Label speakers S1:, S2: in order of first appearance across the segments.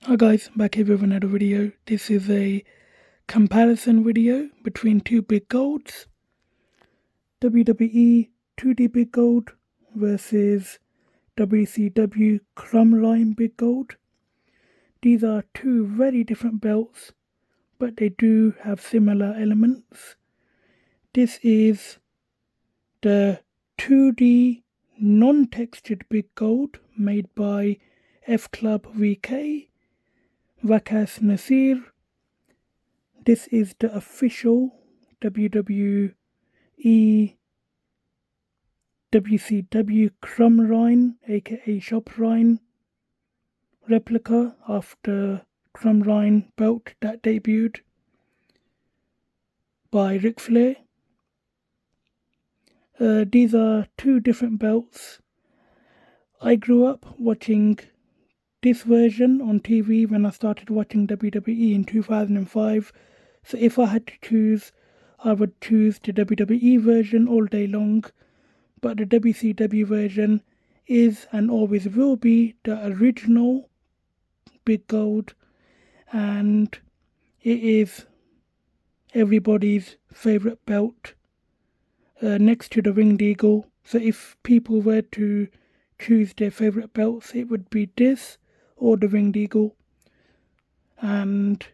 S1: Hi guys, back here with another video. This is a comparison video between two big golds. WWE 2D Big Gold versus WCW Crumrine Big Gold. These are two very different belts, but they do have similar elements. This is the 2D non-textured Big Gold made by FCLUBVK. Vakas Nasir. This is the official WWE WCW Crumrine, aka Shoprine, replica of the Crumrine belt that debuted by Ric Flair. These are two different belts. I grew up watching this version on TV when I started watching WWE in 2005, so if I had to choose, I would choose the WWE version all day long, but the WCW version is and always will be the original Big Gold, and it is everybody's favourite belt next to the Winged Eagle. So if people were to choose their favourite belts, it would be this or the Winged Eagle. And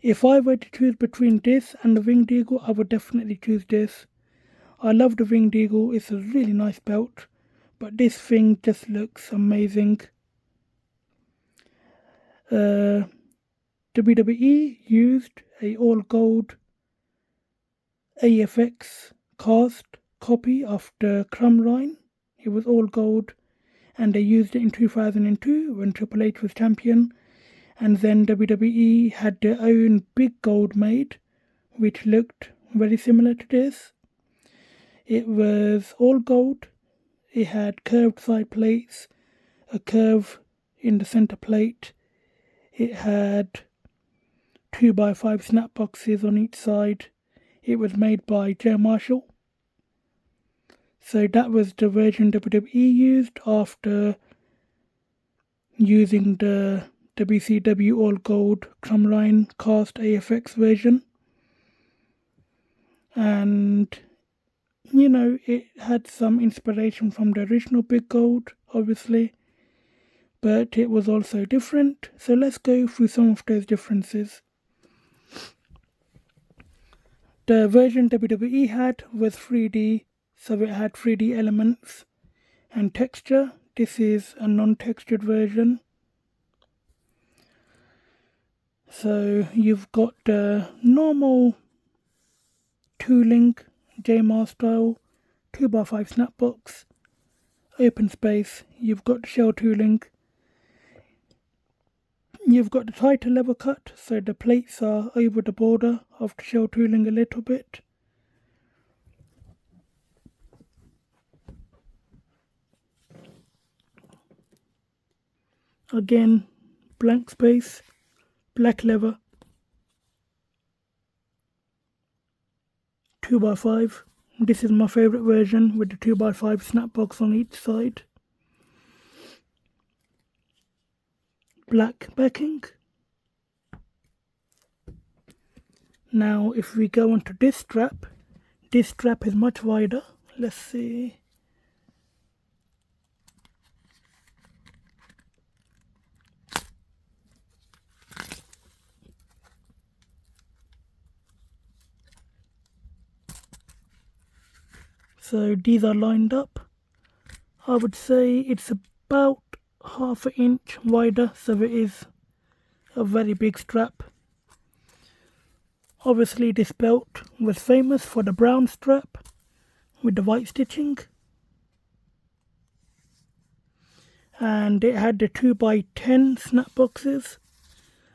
S1: if I were to choose between this and the Winged Eagle, I would definitely choose this. I love the Winged Eagle, it's a really nice belt, but this thing just looks amazing. WWE used a all gold AFX cast copy of the Crumrine. It was all gold, and they used it in 2002 when Triple H was champion, and then WWE had their own Big Gold made, which looked very similar to this. It was all gold, it had curved side plates, a curve in the centre plate, it had 2x5 snap boxes on each side. It was made by Joe Marshall. So that was the version WWE used after using the WCW All Gold Crumrine Cast AFX version. And, you know, it had some inspiration from the original Big Gold, obviously, but it was also different. So let's go through some of those differences. The version WWE had was 3D, so it had 3D elements and texture. This is a non-textured version. So you've got the normal tooling, JMR style, 2x5 snap box, open space. You've got the shell tooling. You've got the tighter level cut, so the plates are over the border of the shell tooling a little bit. Again, blank space, black leather, 2x5. This is my favourite version with the 2x5 snap box on each side. Black backing. Now if we go onto this strap is much wider. Let's see. So these are lined up. I would say it's about half an inch wider, so it is a very big strap. Obviously this belt was famous for the brown strap with the white stitching, and it had the 2x10 snap boxes.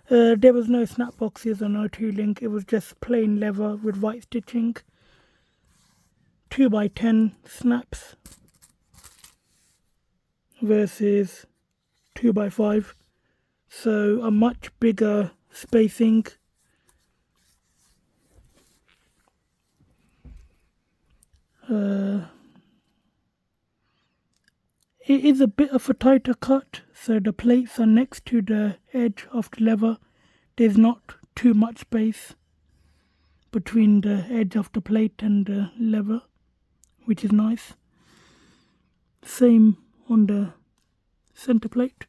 S1: There was no snap boxes or no tooling, it was just plain leather with white stitching. 2x10 snaps versus 2x5, so a much bigger spacing. It is a bit of a tighter cut, so the plates are next to the edge of the lever. There's not too much space between the edge of the plate and the lever, which is nice. Same on the center plate.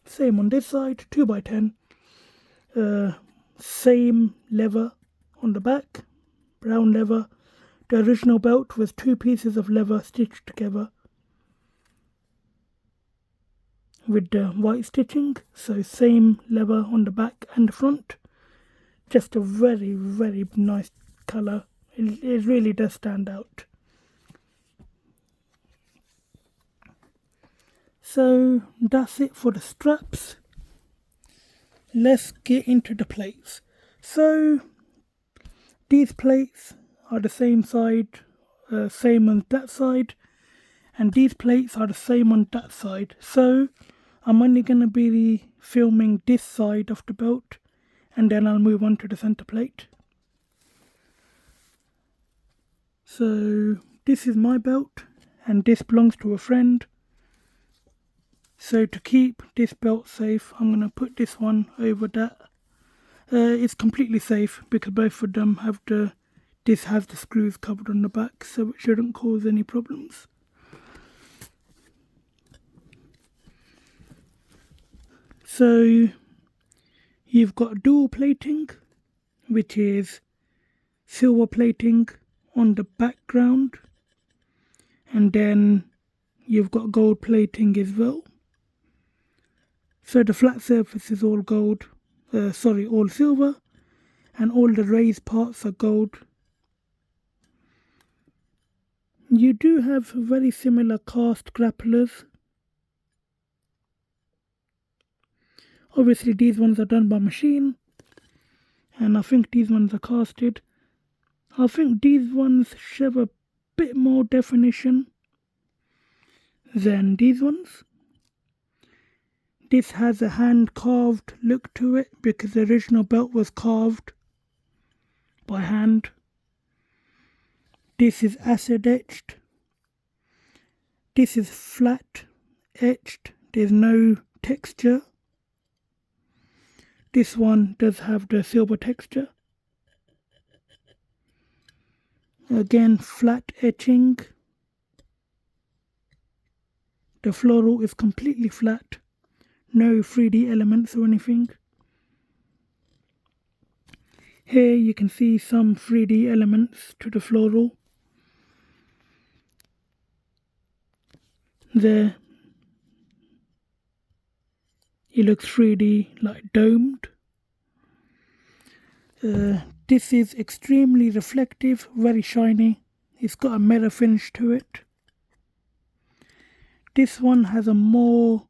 S1: Same on this side, 2x10. Same lever on the back, brown lever. The original belt was 2 pieces of leather stitched together with the white stitching, so same leather on the back and the front. Just a very, very nice colour. It really does stand out. So that's it for the straps. Let's get into the plates. So these plates are the same side, same on that side, and these plates are the same on that side. So I'm only going to be filming this side of the belt, and then I'll move on to the center plate. So this is my belt, and this belongs to a friend. So to keep this belt safe, I'm going to put this one over that. It's completely safe because both of them have this has the screws covered on the back, so it shouldn't cause any problems. So you've got dual plating, which is silver plating on the background, and then you've got gold plating as well. So the flat surface is all gold, all silver, and all the raised parts are gold. You do have very similar cast grapplers. Obviously these ones are done by machine, and I think these ones are casted. I think these ones show a bit more definition than these ones. This has a hand carved look to it because the original belt was carved by hand. This is acid etched. This is flat etched. There's no texture. This one does have the silver texture. Again, flat etching. The floral is completely flat. No 3D elements or anything. Here you can see some 3D elements to the floral. There, it looks 3D, like domed. This is extremely reflective, very shiny. It's got a mirror finish to it. This one has a more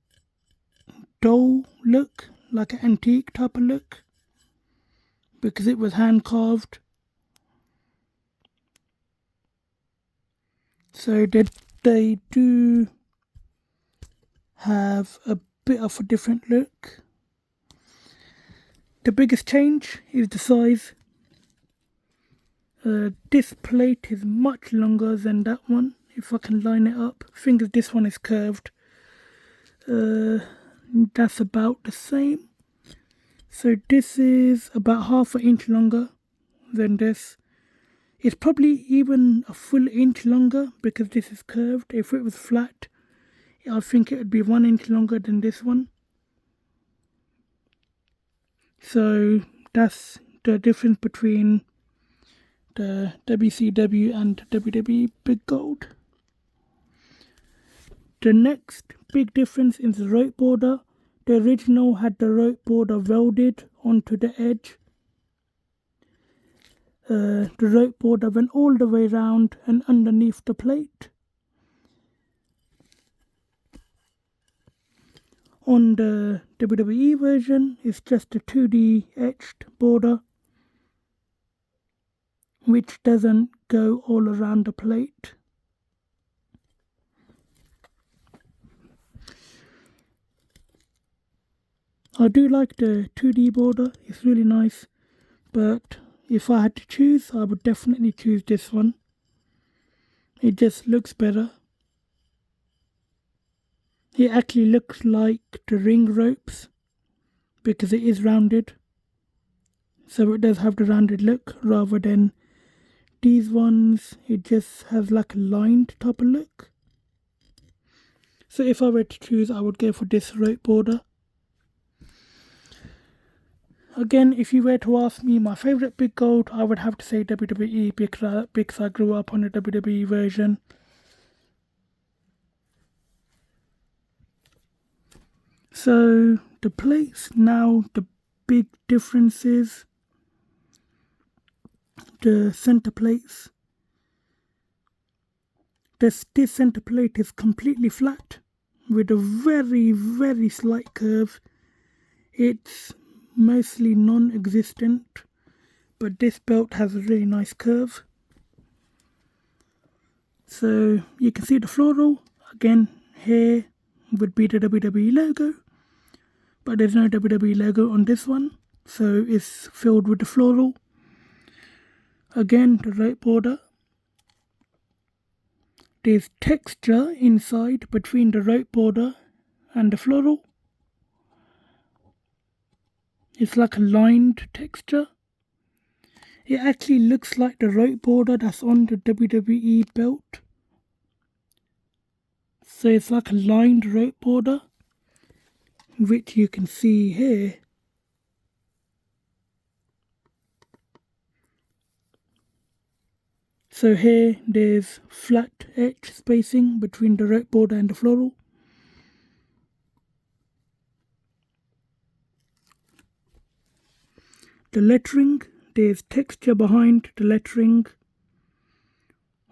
S1: dull look, like an antique type of look, because it was hand carved. So they do have a bit of a different look. The biggest change is the size. This plate is much longer than that one. If I can line it up, I think this one is curved. That's about the same. So this is about half an inch longer than this. It's probably even a full inch longer because this is curved. If it was flat, I think it would be 1 inch longer than this one. So that's the difference between the WCW and WWE Big Gold. The next big difference is the rope border. The original had the rope border welded onto the edge. The rope border went all the way around and underneath the plate. On the WWE version, it's just a 2D etched border, which doesn't go all around the plate. I do like the 2D border, it's really nice, but if I had to choose, I would definitely choose this one. It just looks better. It actually looks like the ring ropes because it is rounded. So it does have the rounded look rather than these ones. It just has like a lined type of look. So if I were to choose, I would go for this rope border. Again, if you were to ask me my favourite Big Gold, I would have to say WWE because I grew up on the WWE version. So the plates now, the big differences, the centre plates. This centre plate is completely flat with a very slight curve. It's mostly non-existent, but this belt has a really nice curve. So you can see the floral. Again, here would be the WWE logo, but there's no WWE logo on this one, so it's filled with the floral. Again, the rope border. There's texture inside between the rope border and the floral. It's like a lined texture. It actually looks like the rope border that's on the WWE belt. So it's like a lined rope border, which you can see here. So here there's flat edge spacing between the rope border and the floral. The lettering, there's texture behind the lettering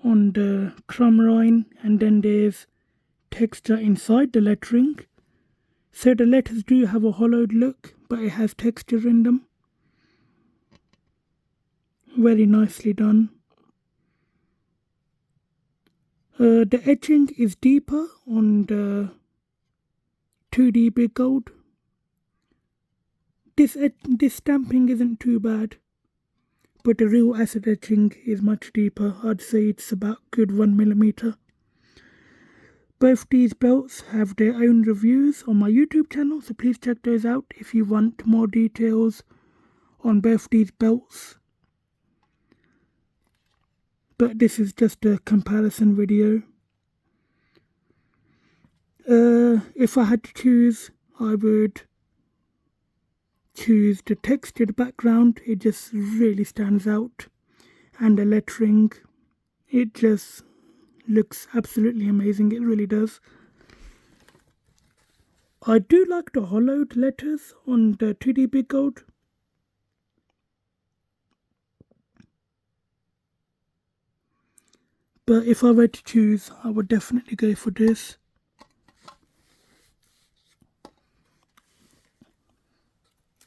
S1: on the Crumrine, and then there's texture inside the lettering. So the letters do have a hollowed look, but it has texture in them. Very nicely done. The etching is deeper on the 2D Big Gold. This stamping isn't too bad, but the real acid etching is much deeper. I'd say it's about good 1mm. Both these belts have their own reviews on my YouTube channel, so please check those out if you want more details on both these belts. But this is just a comparison video. If I had to choose, I would choose the textured background. It just really stands out, and the lettering, it just looks absolutely amazing. It really does. I do like the hollowed letters on the 2D Big Gold. But if I were to choose, I would definitely go for this.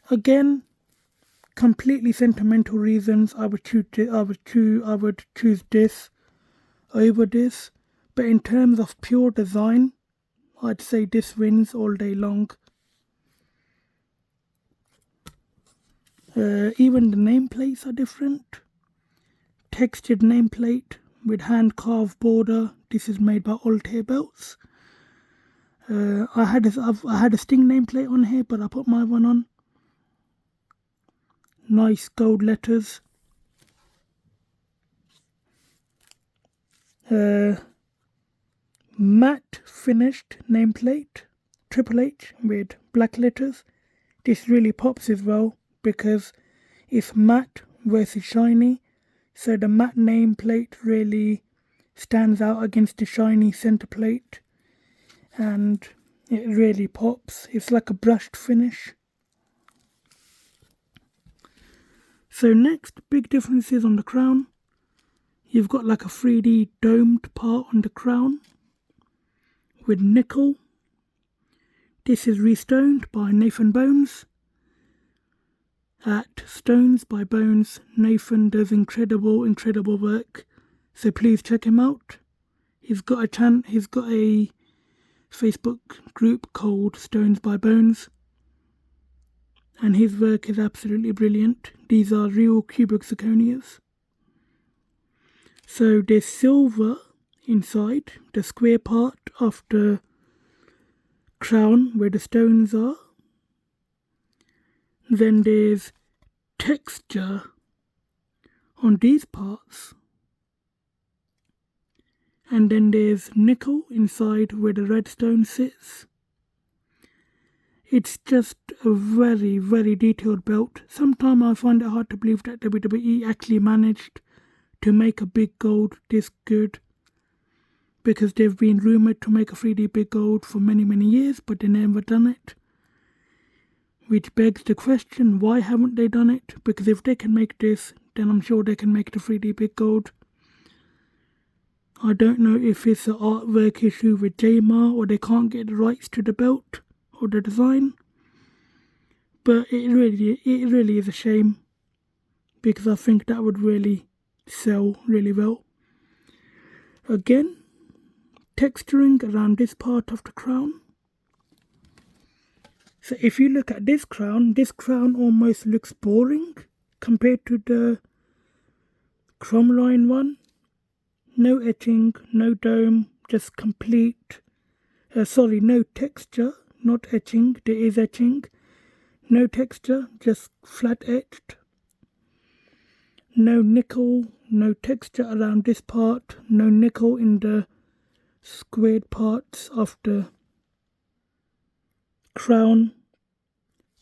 S1: Again, completely sentimental reasons, I would choose this over this. But in terms of pure design, I'd say this wins all day long. Even the nameplates are different. Textured nameplate with hand carved border. This is made by Altair belts. I had a Sting nameplate on here, but I put my one on. Nice gold letters. Matte finished nameplate, Triple H with black letters. This really pops as well because it's matte versus shiny, so the matte nameplate really stands out against the shiny center plate, and it really pops. It's like a brushed finish. So next, big differences on the crown. You've got like a 3D domed part on the crown with nickel. This is restoned by Nathan Bones. At Stones by Bones, Nathan does incredible work. So please check him out. He's got a Facebook group called Stones by Bones, and his work is absolutely brilliant. These are real cubic zirconias. So there's silver inside the square part of the crown where the stones are. Then there's texture on these parts. And then there's nickel inside where the red stone sits. It's just a very, very detailed belt. Sometimes I find it hard to believe that WWE actually managed to make a Big Gold this good, because they've been rumoured to make a 3D Big Gold for many, many years, but they never done it. Which begs the question, why haven't they done it? Because if they can make this, then I'm sure they can make the 3D Big Gold. I don't know if it's an artwork issue with JMA, or they can't get the rights to the belt or the design, but it really is a shame, because I think that would really sell really well. Again, texturing around this part of the crown. So if you look at this crown almost looks boring compared to the Crumrine one. No etching, no dome, just complete, no texture, not etching, there is etching. No texture, just flat etched. No nickel, no texture around this part, no nickel in the squared parts of the crown,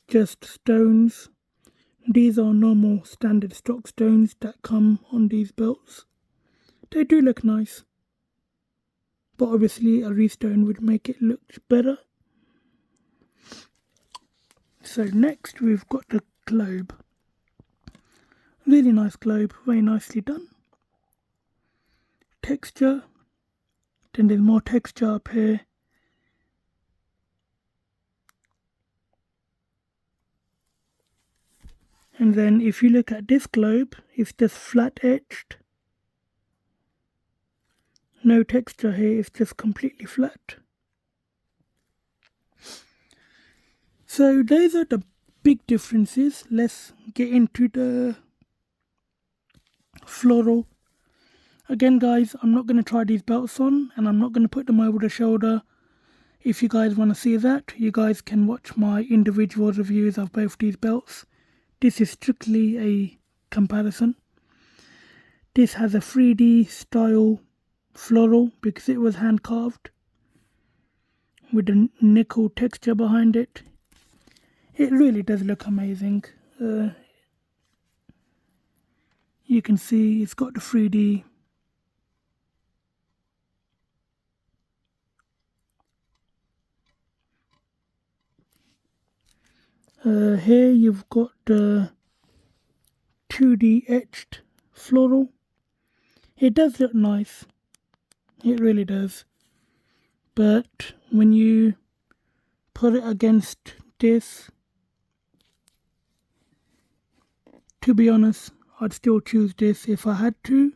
S1: just stones. These are normal standard stock stones that come on these belts. They do look nice, but obviously a restone would make it look better. So next we've got the globe. Really nice globe, very nicely done. Texture, then there's more texture up here. And then if you look at this globe, it's just flat etched. No texture here, it's just completely flat. So those are the big differences. Let's get into the floral. Again guys, I'm not going to try these belts on, and I'm not going to put them over the shoulder. If you guys want to see that, you guys can watch my individual reviews of both these belts. This is strictly a comparison. This has a 3D style floral because it was hand carved with a nickel texture behind it. It really does look amazing. You can see it's got the 3D here you've got the 2D etched floral. It does look nice, it really does, but when you put it against this, to be honest, I'd still choose this if I had to,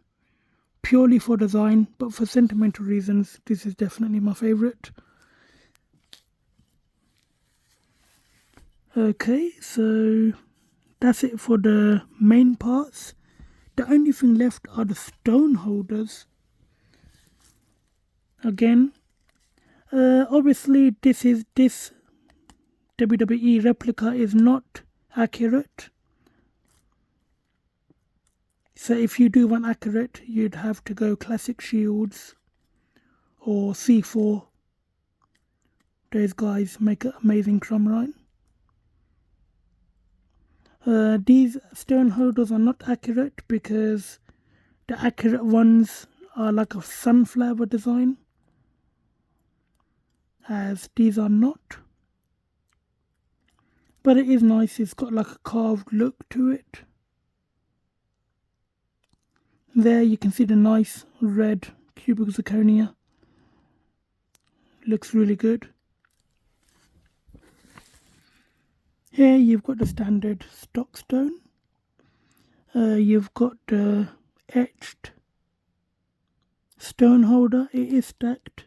S1: purely for design, but for sentimental reasons, this is definitely my favourite. Okay, so that's it for the main parts. The only thing left are the stone holders. Again, obviously this WWE replica is not accurate. So if you do want accurate, you'd have to go classic shields or C4. Those guys make an amazing Crumrine. These stone holders are not accurate because the accurate ones are like a sunflower design, as these are not. But it is nice, it's got like a carved look to it. There you can see the nice red cubic zirconia. Looks really good. Here you've got the standard stock stone. You've got the etched stone holder. It is stacked,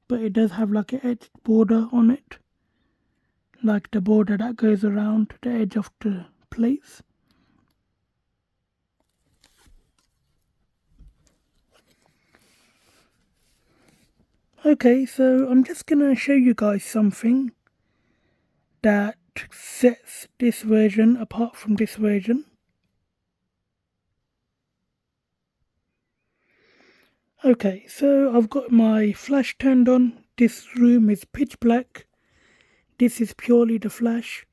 S1: but it does have like an etched border on it, like the border that goes around the edge of the plates. Okay, so I'm just gonna show you guys something that sets this version apart from this version. Okay, so I've got my flash turned on. This room is pitch black. This is purely the flash.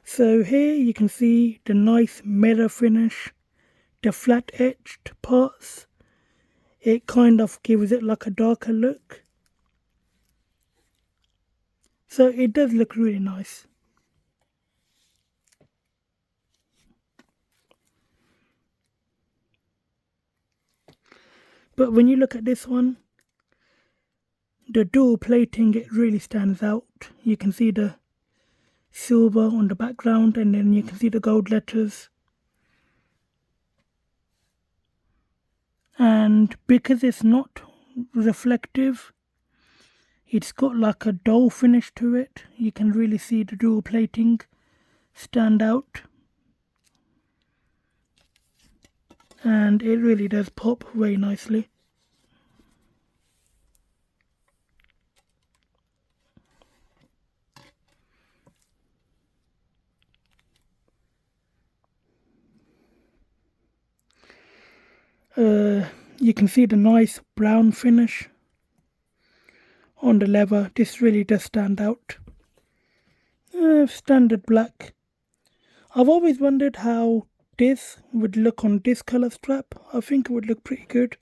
S1: So here you can see the nice mirror finish, the flat etched parts. It kind of gives it like a darker look. So it does look really nice. But when you look at this one, the dual plating, it really stands out. You can see the silver on the background, and then you can see the gold letters. And because it's not reflective, it's got like a dull finish to it. You can really see the dual plating stand out. And it really does pop very nicely. You can see the nice brown finish on the leather. This really does stand out. Standard black. I've always wondered how this would look on this colour strap. I think it would look pretty good.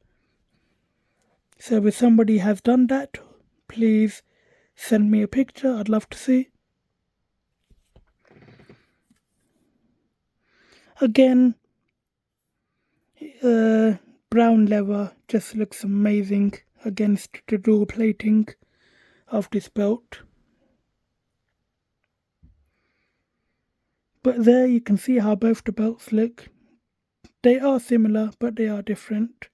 S1: So if somebody has done that, please send me a picture. I'd love to see. Again, brown leather just looks amazing against the dual plating of this belt. But there you can see how both the belts look. They are similar, but they are different.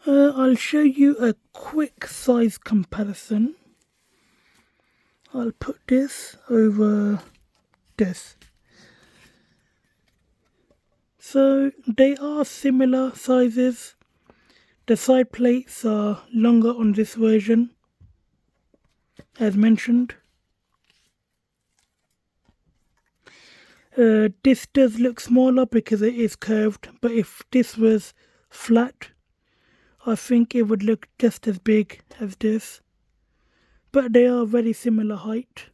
S1: I'll show you a quick size comparison. I'll put this over this. So they are similar sizes. The side plates are longer on this version, as mentioned. This does look smaller because it is curved, but if this was flat, I think it would look just as big as this. But they are very similar height.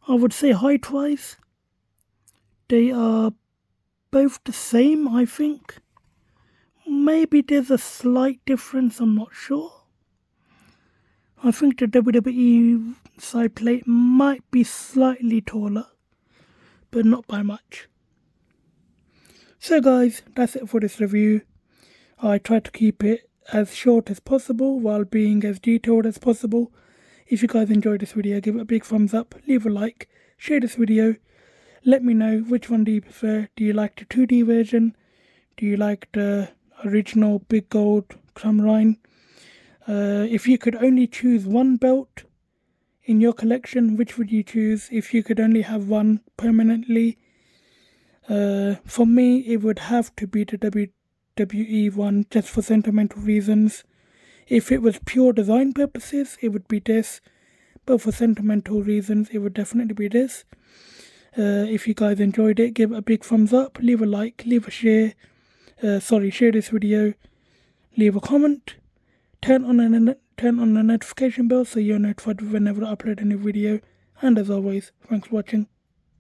S1: I would say height-wise, they are both the same, I think. Maybe there's a slight difference, I'm not sure. I think the WWE side plate might be slightly taller, but not by much. So guys, that's it for this review. I tried to keep it as short as possible while being as detailed as possible. If you guys enjoyed this video, give it a big thumbs up, leave a like, share this video. Let me know which one do you prefer. Do you like the 2D version? Do you like the original Big Gold Crumrine? If you could only choose one belt in your collection, which would you choose? If you could only have one permanently, for me it would have to be the WWE one, just for sentimental reasons. If it was pure design purposes, it would be this, but for sentimental reasons, it would definitely be this. If you guys enjoyed it, give it a big thumbs up, leave a like, leave a share. Share this video, leave a comment, turn on the notification bell so you're notified whenever I upload a new video. And as always, thanks for watching.